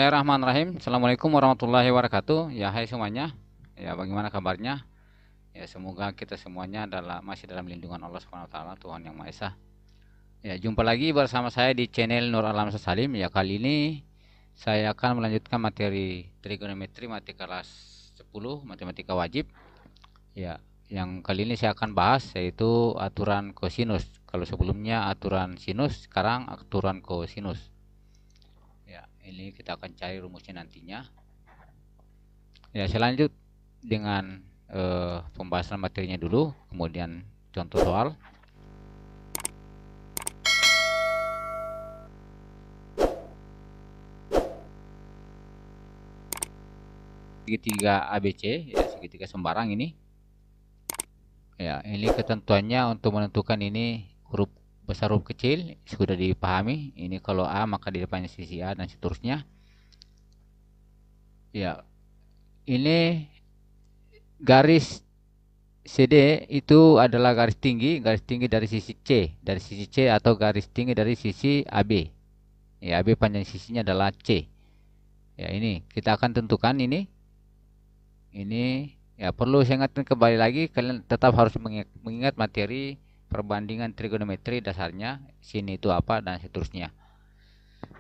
Bismillahirrahmanirrahim. Assalamualaikum warahmatullahi wabarakatuh. Ya, hai semuanya. Ya, bagaimana kabarnya? Ya, semoga kita semuanya masih dalam lindungan Allah Subhanahu wa taala, Tuhan yang Maha Esa. Ya, jumpa lagi bersama saya di channel Nur Alam Salim. Ya, kali ini saya akan melanjutkan materi trigonometri mata kelas 10 matematika wajib. Ya, yang kali ini saya akan bahas yaitu aturan kosinus. Kalau sebelumnya aturan sinus, sekarang aturan kosinus. Ya, ini kita akan cari rumusnya nantinya. Ya, saya lanjut dengan pembahasan materinya dulu, kemudian contoh soal. Segitiga ABC, ya segitiga sembarang ini. Ya, ini ketentuannya untuk menentukan ini huruf besar huruf kecil sudah dipahami. Ini kalau A maka di depannya sisi A dan seterusnya. Ya, ini garis CD itu adalah garis tinggi dari sisi C atau garis tinggi dari sisi AB. Ya, AB panjang sisinya adalah C. Ya, ini kita akan tentukan ini. Ini ya perlu saya ingatkan kembali lagi, kalian tetap harus mengingat materi perbandingan trigonometri dasarnya, sin itu apa dan seterusnya.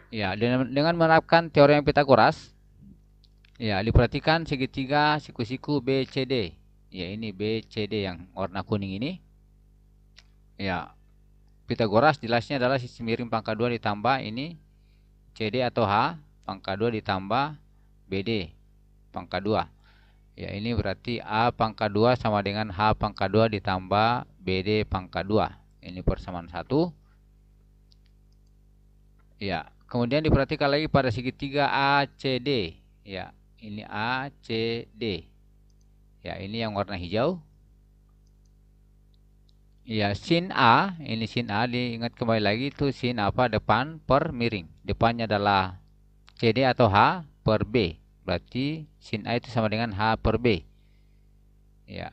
Ya, dengan menerapkan teorem Pitagoras, ya diperhatikan segitiga siku-siku BCD. Ya, ini BCD yang warna kuning ini. Ya, Pitagoras jelasnya adalah sisi miring pangkat 2 ditambah ini CD atau H pangkat 2 ditambah BD pangkat 2. Ya, ini berarti A pangkat 2 sama dengan H pangkat 2 ditambah BD pangkat 2. Ini persamaan 1. Ya, kemudian diperhatikan lagi pada segitiga ACD. Ya, ini ACD. Ya, ini yang warna hijau. Ya, sin A, ini sin A, diingat kembali lagi itu sin apa? Depan per miring. Depannya adalah CD atau H per B. Berarti sin A itu sama dengan H per B. Ya.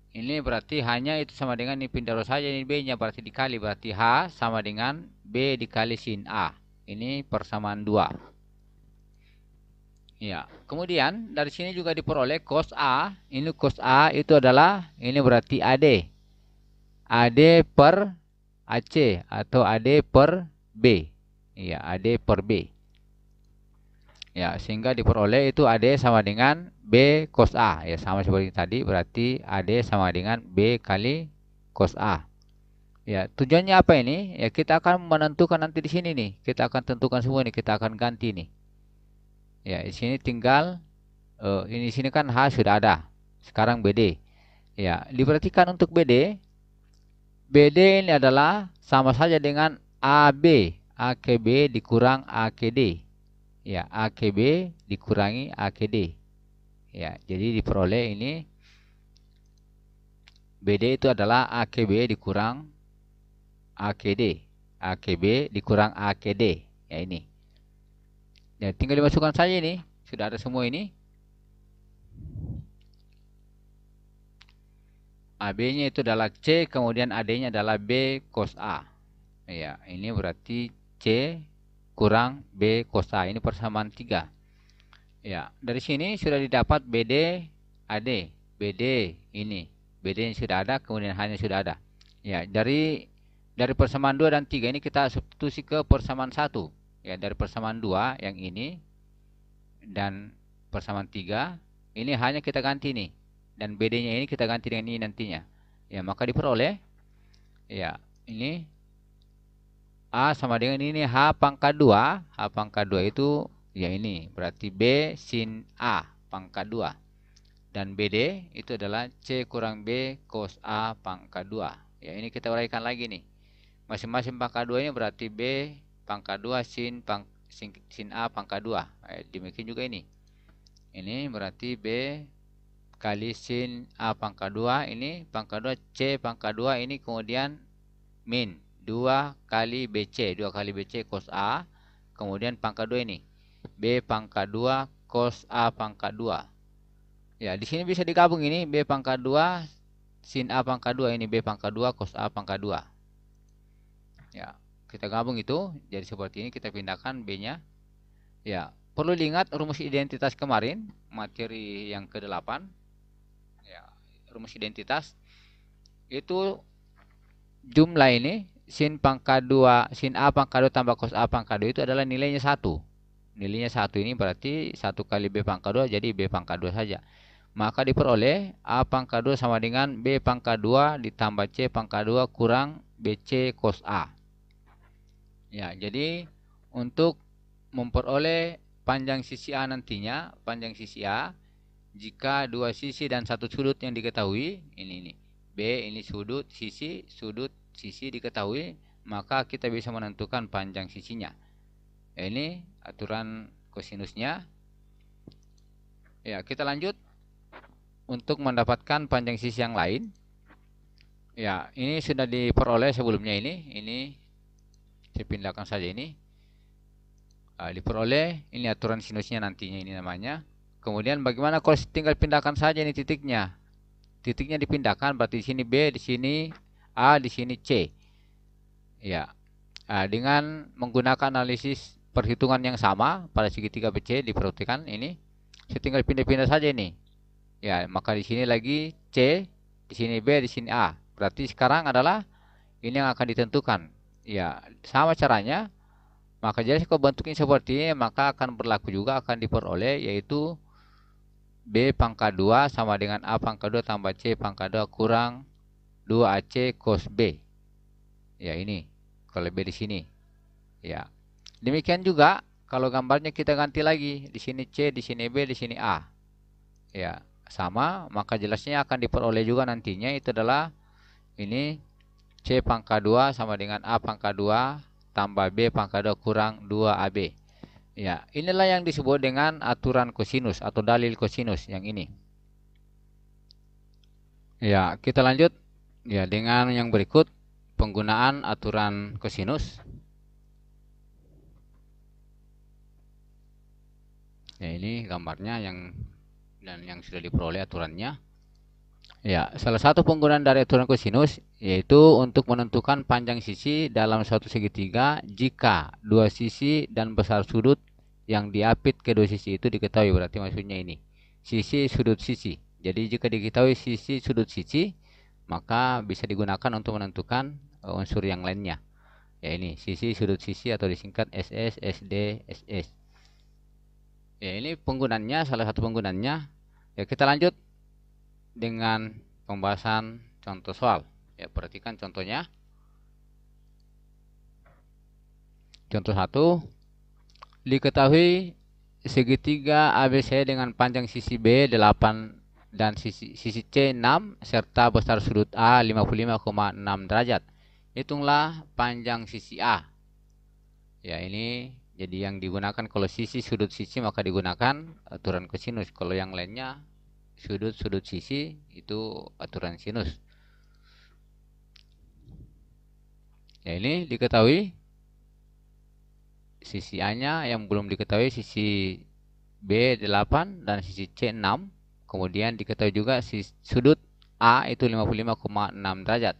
Ini berarti hanya itu sama dengan ini pindah saja, ini B-nya berarti dikali, berarti H sama dengan B dikali sin A. Ini persamaan 2. Ya, kemudian dari sini juga diperoleh cos A. Ini cos A itu adalah ini berarti AD. AD per AC atau AD per B. Ya, AD per B. Ya, sehingga diperoleh itu AD sama dengan B cos A. Ya, sama seperti tadi, berarti AD sama dengan B kali cos A. Ya, tujuannya apa ini? Ya, kita akan menentukan nanti di sini nih. Kita akan tentukan semua nih, kita akan ganti nih. Ya, di sini tinggal ini sini kan H sudah ada. Sekarang BD. Ya, diperhatikan untuk BD. BD ini adalah sama saja dengan AB. AKB dikurang AKD. Ya, AKB dikurangi AKD. Ya, jadi diperoleh ini BD itu adalah AKB dikurang AKD. AKB dikurang AKD. Ya, ini. Ya, tinggal dimasukkan saja ini. Sudah ada semua ini. AB-nya itu adalah C, kemudian AD-nya adalah B cos A. Ya, ini berarti C kurang B cos A. Ini persamaan 3. Ya, dari sini sudah didapat BD, AD. BD ini. BD yang sudah ada, kemudian hanya sudah ada. Ya, dari persamaan 2 dan 3 ini kita substitusi ke persamaan 1. Ya, dari persamaan 2 yang ini dan persamaan 3 ini hanya kita ganti nih. Dan BD-nya ini kita ganti dengan ini nantinya. Ya, maka diperoleh ya, ini A sama dengan ini H pangkat 2. H pangkat 2 itu ya ini berarti B sin A pangkat 2. Dan BD itu adalah C kurang B cos A pangkat 2. Ya, ini kita uraikan lagi nih. Masing-masing pangkat 2 ini berarti B pangkat 2 sin A pangkat 2. Demikian juga ini. Ini berarti B kali sin A pangkat 2, ini pangkat 2 C pangkat 2, ini kemudian min 2 kali BC, 2 kali BC cos A, kemudian pangkat 2 ini B pangkat 2 cos A pangkat 2. Ya, di sini bisa digabung ini B pangkat 2 sin A pangkat 2, ini B pangkat 2 cos A pangkat 2. Ya, kita gabung itu jadi seperti ini, kita pindahkan B-nya. Ya, perlu diingat rumus identitas kemarin, materi yang ke-8. Ya, rumus identitas itu jumlah ini sin pangkat 2, sin A pangkat 2 tambah cos A pangkat 2 itu adalah nilainya 1. Nilainya 1 ini berarti 1 kali B pangkat 2 jadi B pangkat 2 saja. Maka diperoleh A pangkat 2 sama dengan B pangkat 2 ditambah C pangkat 2 kurang BC cos A. Ya, jadi untuk memperoleh panjang sisi A nantinya, panjang sisi A, jika dua sisi dan satu sudut yang diketahui, ini B ini sudut sisi diketahui, maka kita bisa menentukan panjang sisinya. Ya, ini aturan kosinusnya. Ya, kita lanjut untuk mendapatkan panjang sisi yang lain. Ya, ini sudah diperoleh sebelumnya ini saya pindahkan saja ini. Diperoleh, ini aturan sinusnya nantinya ini namanya. Kemudian bagaimana kalau tinggal pindahkan saja ini titiknya. Titiknya dipindahkan berarti di sini B, di sini A, di sini C. Ya. Dengan menggunakan analisis perhitungan yang sama pada segitiga BC diperhatikan ini. Saya tinggal pindah-pindah saja ini. Ya, maka di sini lagi C, di sini B, di sini A. Berarti sekarang adalah ini yang akan ditentukan. Ya, sama caranya. Maka jadi kalau bentuknya seperti ini, maka akan berlaku juga akan diperoleh yaitu B pangkat 2 sama dengan A pangkat 2 tambah C pangkat 2 kurang 2AC cos B. Ya, ini kalau B di sini. Ya. Demikian juga kalau gambarnya kita ganti lagi, di sini C, di sini B, di sini A. Ya, sama, maka jelasnya akan diperoleh juga nantinya itu adalah ini C pangkat 2 sama dengan A pangkat 2 tambah B pangkat 2 kurang 2AB. Ya, inilah yang disebut dengan aturan kosinus atau dalil kosinus yang ini. Ya, kita lanjut ya dengan yang berikut, penggunaan aturan kosinus. Ya, ini gambarnya yang sudah diperoleh aturannya. Ya, salah satu penggunaan dari aturan kosinus yaitu untuk menentukan panjang sisi dalam suatu segitiga jika dua sisi dan besar sudut yang diapit kedua sisi itu diketahui. Berarti maksudnya ini sisi sudut sisi. Jadi jika diketahui sisi sudut sisi, maka bisa digunakan untuk menentukan unsur yang lainnya. Ya, ini sisi sudut sisi atau disingkat SS, SD, SS. Ya, ini penggunaannya, salah satu penggunaannya. Ya, kita lanjut dengan pembahasan contoh soal. Ya, perhatikan contohnya. Contoh 1. Diketahui segitiga ABC dengan panjang sisi B 8 dan sisi C 6 serta besar sudut A 55,6 derajat. Hitunglah panjang sisi A. Ya, ini jadi yang digunakan kalau sisi sudut sisi maka digunakan aturan kosinus. Kalau yang lainnya sudut sisi itu aturan sinus. Ya, ini diketahui sisi A-nya yang belum diketahui sisi B 8 dan sisi C 6. Kemudian diketahui juga sudut A itu 55,6 derajat.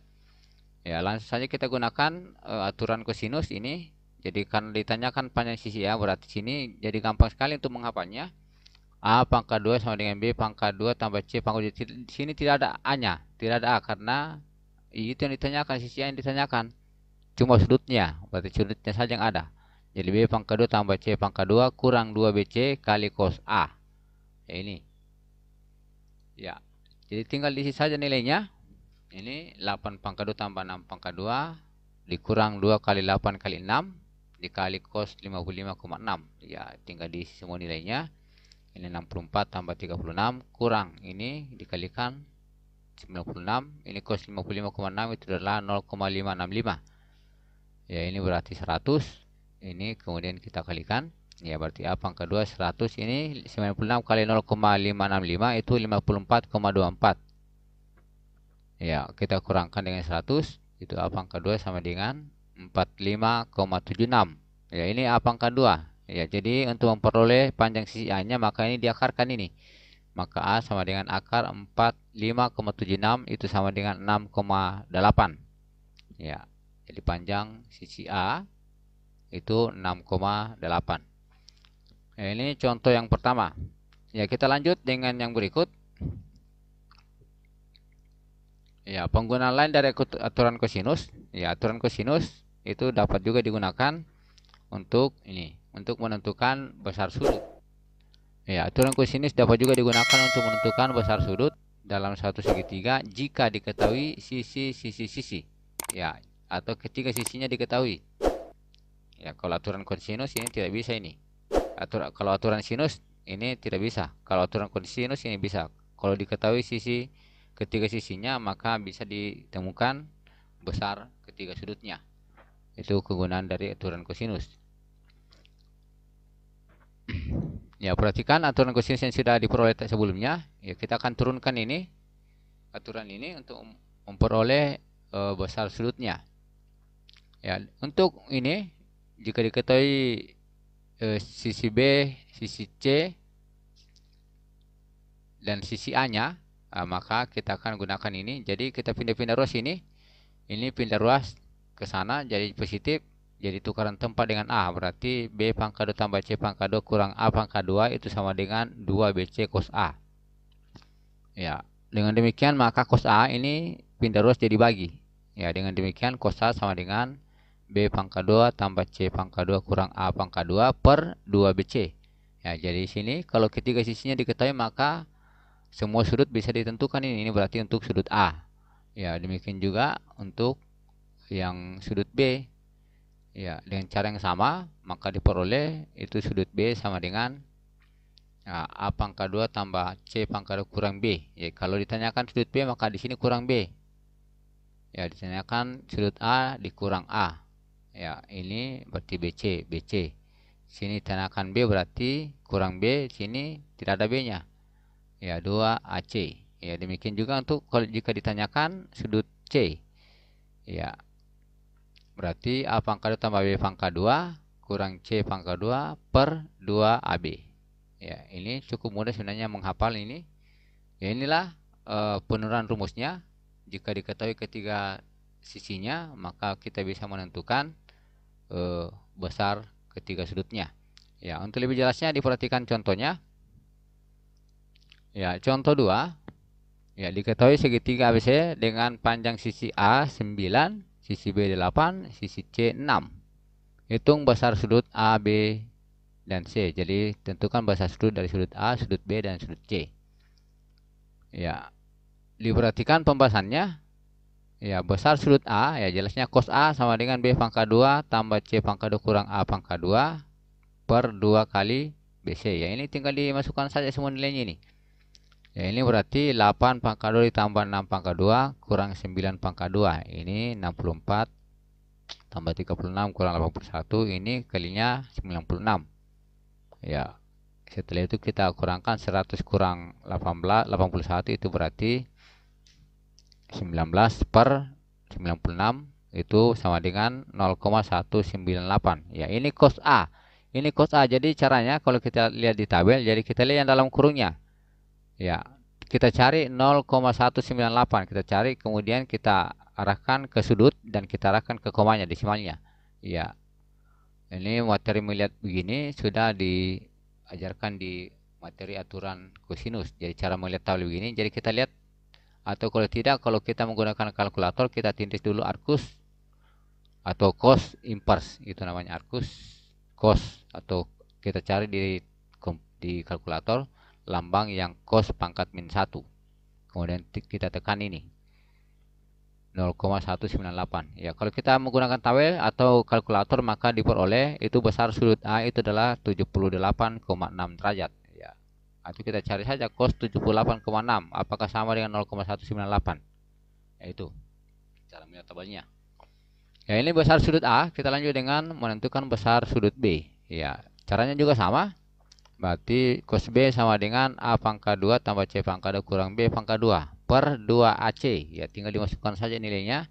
Ya, langsung saja kita gunakan aturan kosinus ini. Jadi kan ditanyakan panjang sisi A, berarti sini jadi gampang sekali untuk menghafalnya. A pangkat 2 sama dengan B pangkat 2 tambah C pangkat 2. Di sini tidak ada A-nya, tidak ada A karena itu yang ditanyakan, sisi A yang ditanyakan. Cuma sudutnya, berarti sudutnya saja yang ada. Jadi B pangkat 2 tambah C pangkat 2 kurang 2BC kali cos A. Ya, ini. Ya. Jadi tinggal diisi saja nilainya. Ini 8 pangkat 2 tambah 6 pangkat 2 dikurang 2 kali 8 kali 6 dikali cos 55,6. Ya, tinggal diisi semua nilainya. Ini 64 tambah 36 kurang ini dikalikan 96. Ini cos 55,6 itu adalah 0,565. Ya, ini berarti 100. Ini kemudian kita kalikan. Ya, berarti A pangkat 2 100 ini 96 kali 0,565 itu 54,24. Ya, kita kurangkan dengan 100. Itu A pangkat 2 sama dengan 45,76. Ya, ini A pangkat 2. Ya, jadi untuk memperoleh panjang sisi A-nya maka ini diakarkan ini. Maka A sama dengan akar 45,76 itu sama dengan 6,8. Ya, jadi panjang sisi A itu 6,8. Ya, ini contoh yang pertama. Ya, kita lanjut dengan yang berikut. Ya, penggunaan lain dari aturan kosinus. Ya, aturan kosinus itu dapat juga digunakan untuk ini, untuk menentukan besar sudut. Ya, aturan kosinus dapat juga digunakan untuk menentukan besar sudut dalam satu segitiga jika diketahui sisi. Ya, atau ketika sisinya diketahui. Ya, kalau aturan kosinus ini tidak bisa ini. Kalau aturan sinus ini tidak bisa. Kalau aturan kosinus ini bisa. Kalau diketahui ketiga sisinya, maka bisa ditemukan besar ketiga sudutnya. Itu kegunaan dari aturan kosinus. Ya, perhatikan aturan kosinus yang sudah diperoleh sebelumnya. Ya, kita akan turunkan ini aturan ini untuk memperoleh besar sudutnya. Ya, untuk ini jika diketahui sisi B, sisi C, dan sisi A-nya, maka kita akan gunakan ini. Jadi kita pindah-pindah ruas ini pindah ruas ke sana jadi positif, jadi tukaran tempat dengan A, berarti B pangkat 2 tambah C pangkat 2 kurang A pangkat 2 itu sama dengan 2BC cos A. Ya, dengan demikian maka cos A ini pindah ruas jadi bagi. Ya, dengan demikian cos A sama dengan B pangkat 2 tambah C pangkat 2 kurang A pangkat 2 per 2BC. Ya, jadi sini kalau ketiga sisinya diketahui maka semua sudut bisa ditentukan ini. Ini berarti untuk sudut A. Ya, demikian juga untuk yang sudut B. Ya, dengan cara yang sama maka diperoleh itu sudut B sama dengan A pangkat 2 tambah C pangkat 2 kurang B. Ya, kalau ditanyakan sudut B maka di sini kurang B. Ya, ditanyakan sudut A dikurang A. Ya, ini berarti BC. Sini ditanyakan B berarti kurang B, sini tidak ada B-nya. Ya, 2AC. Ya, demikian juga untuk kalau jika ditanyakan sudut C. Ya, berarti A pangkat 2 tambah B pangkat 2 kurang C pangkat 2 per 2AB. Ya, ini cukup mudah sebenarnya menghafal ini. Ya, inilah penurunan rumusnya. Jika diketahui ketiga sisinya, maka kita bisa menentukan besar ketiga sudutnya. Ya, untuk lebih jelasnya diperhatikan contohnya. Ya, contoh 2. Ya, diketahui segitiga ABC dengan panjang sisi A 9, sisi B 8, sisi C 6. Hitung besar sudut A, B, dan C. Jadi tentukan besar sudut dari sudut A, sudut B, dan sudut C. Ya, diperhatikan pembahasannya. Ya, besar sudut A, ya jelasnya cos A sama dengan B pangkat 2 tambah C pangkat 2 kurang A pangkat 2 per 2 kali BC. Ya, ini tinggal dimasukkan saja semua nilainya ini. Ya, ini berarti 8 pangkat 2 ditambah 6 pangkat 2 kurang 9 pangkat 2. Ini 64 tambah 36 kurang 81. Ini kalinya 96. Ya, setelah itu kita kurangkan 100 kurang 81 itu berarti 19 per 96 itu sama dengan 0,198. Ya, ini cos A. Ini cos A. Jadi caranya kalau kita lihat di tabel, jadi kita lihat yang dalam kurungnya. Ya, kita cari 0,198. Kita cari kemudian kita arahkan ke sudut dan kita arahkan ke komanya desimalnya. Ya. Ini materi melihat begini sudah diajarkan di materi aturan kosinus. Jadi cara melihat tabel begini. Jadi kita lihat atau kalau tidak, kalau kita menggunakan kalkulator kita tintis dulu arcus atau cos inverse, itu namanya arcus cos, atau kita cari di kalkulator lambang yang cos pangkat min 1, kemudian kita tekan ini 0,198. Ya, kalau kita menggunakan tabel atau kalkulator maka diperoleh itu besar sudut A itu adalah 78,6 derajat. Ya, itu kita cari saja cos 78,6 apakah sama dengan 0,198. Yaitu cara melihat tabelnya. Ya, ini besar sudut A. Kita lanjut dengan menentukan besar sudut B. Ya, caranya juga sama. Berarti cos B sama dengan A pangkat 2 tambah C pangkat 2 kurang B pangkat 2 per 2AC. Ya, tinggal dimasukkan saja nilainya.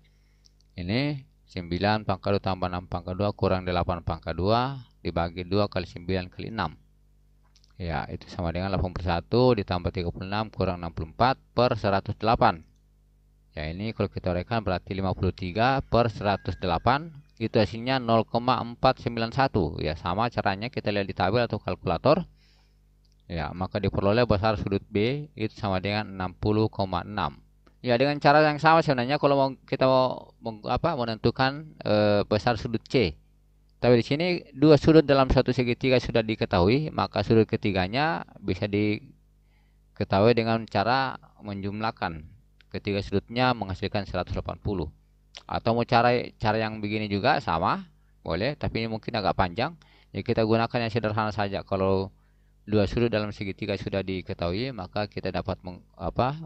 Ini 9 pangkat 2 tambah 6 pangkat 2 kurang 8 pangkat 2 dibagi 2 kali 9 kali 6. Ya, itu sama dengan 81 ditambah 36 kurang 64 per 108. Ya, ini kalau kita uraikan berarti 53 per 108. itu hasilnya 0,491. Ya, sama caranya kita lihat di tabel atau kalkulator. Ya, maka diperoleh besar sudut B itu sama dengan 60,6. Ya, dengan cara yang sama sebenarnya kalau kita mau menentukan besar sudut C. Tapi di sini dua sudut dalam satu segitiga sudah diketahui, maka sudut ketiganya bisa diketahui dengan cara menjumlahkan ketiga sudutnya menghasilkan 180. Atau mau cara yang begini juga sama, boleh, tapi ini mungkin agak panjang. Ya, kita gunakan yang sederhana saja. Kalau dua sudut dalam segitiga sudah diketahui, maka kita dapat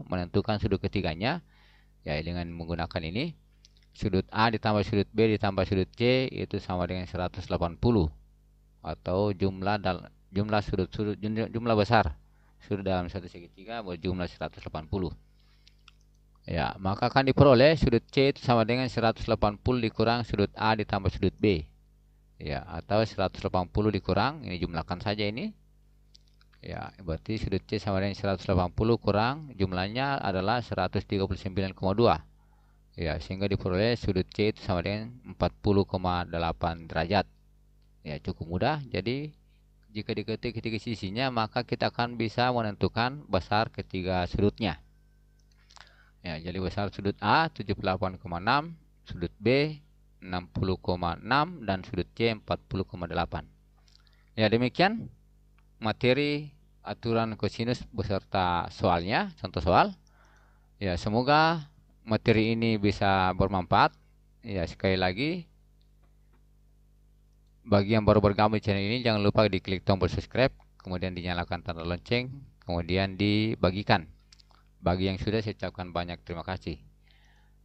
menentukan sudut ketiganya, ya, dengan menggunakan ini. Sudut A ditambah sudut B ditambah sudut C itu sama dengan 180, atau jumlah sudut-sudut, jumlah besar sudut dalam satu segitiga berjumlah 180. Ya, maka akan diperoleh sudut C itu sama dengan 180 dikurang sudut A ditambah sudut B. Ya, atau 180 dikurang, ini jumlahkan saja ini. Ya, berarti sudut C sama dengan 180 kurang jumlahnya adalah 139,2. Ya, sehingga diperoleh sudut C itu sama dengan 40,8 derajat. Ya, cukup mudah. Jadi jika diketik ketiga sisinya, maka kita akan bisa menentukan besar ketiga sudutnya. Ya, jadi besar sudut A 78,6, sudut B 60,6, dan sudut C 40,8. Ya, demikian materi aturan kosinus beserta soalnya, contoh soal. Ya, semoga materi ini bisa bermanfaat. Ya, sekali lagi, bagi yang baru bergabung di channel ini, jangan lupa diklik tombol subscribe, kemudian dinyalakan tanda lonceng, kemudian dibagikan. Bagi yang sudah, saya ucapkan banyak terima kasih.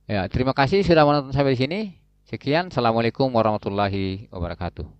Ya, terima kasih sudah menonton sampai di sini. Sekian, assalamualaikum warahmatullahi wabarakatuh.